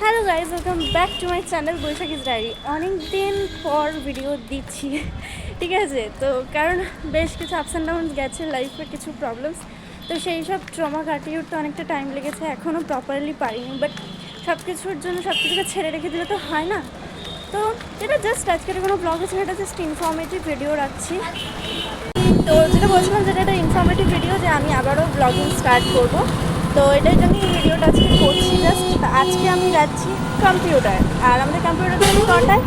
Hello guys, welcome back to my channel Baishakhi's diary. অনেক দিন পর ভিডিও দিচ্ছি, ঠিক আছে। তো কারণ বেশ কিছু আপস অ্যান্ড ডাউন গেছে লাইফে, কিছু প্রবলেমস। তো সেই সব ট্রমা কাটিয়ে উঠতে অনেকটা টাইম লেগেছে, এখনও প্রপারলি পারিনি। বাট সব কিছুর জন্য সব কিছুকে ছেড়ে রেখে দিলে তো হয় না। তো এটা জাস্ট আজকের কোনো ব্লগ আছে, এটা জাস্ট ইনফরমেটিভ ভিডিও রাখছি। তো যেটা বলছিলাম, যেটা একটা ইনফরমেটিভ ভিডিও, যে আমি আবারও ব্লগিং স্টার্ট করবো। তো এটার জন্য এই ভিডিওটা আজকে করছি। জাস্ট আজকে আমি যাচ্ছি কম্পিউটার, আর আমাদের কম্পিউটার থেকে কটায়?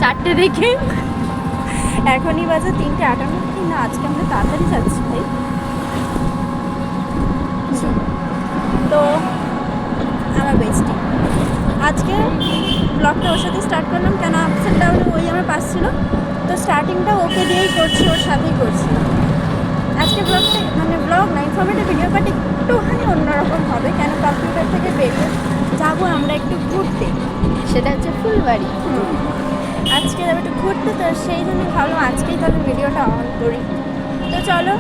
4টে দেখে এখনই বাজে 3:58। কি না, আজকে আমরা তাড়াতাড়ি যাচ্ছি ভাই। তো আমার বেস্টি আজকে ব্লগটা ওর সাথে স্টার্ট করলাম, কেন আপস অ্যান্ড ডাউনে ওই আমার পাস ছিল। তো স্টার্টিংটা ওকে দিয়েই করছি, ওর সাথেই করছি। আজকে ব্লগটা মানে ব্লগ না, ইনফরমেটিভ ভিডিও, বাট একটুখানি অন্যরকম হবে। কেন কম্পিউটার থেকে বেরিয়ে যাবো আমরা একটু ঘুরতে, সেটা হচ্ছে ফুলবাড়ি। আজকে যাবো একটু ঘুরতে। তো সেই জন্যই ভাবলাম আজকেই তাহলে ভিডিওটা অন করি। তো চলো,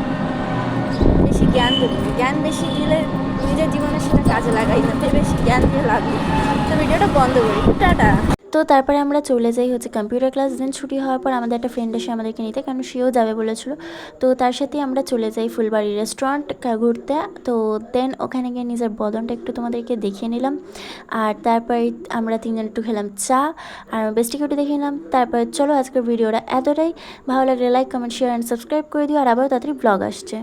বেশি জ্ঞান দেবো, জ্ঞান বেশি দিলে নিজের জীবনে সেটা কাজে লাগাই না, তাই বেশি জ্ঞান দিয়ে লাগবে। তো ভিডিওটা বন্ধ করি, টাটা। তো তারপরে আমরা চলে যাই হচ্ছে কম্পিউটার ক্লাস। দেন ছুটি হওয়ার পর আমাদের একটা ফ্রেন্ড এসে আমাদেরকে নিতে, কারণ সেও যাবে বলেছিল। তো তার সাথেই আমরা চলে যাই ফুলবাড়ি রেস্টুরেন্ট ঘুরতে। তো দেন ওখানে গিয়ে নিজের বদনটা একটু তোমাদেরকে দেখিয়ে নিলাম। আর তারপরে আমরা তিনজন একটু খেলাম চা, আর বেস্টিকে একটু দেখিয়ে নিলাম। তারপরে চলো, আজকের ভিডিওটা এতটাই। ভালো লাগলে like, comment, share and subscribe করে দিও। আর আবার তাড়াতাড়ি ব্লগ আসছে।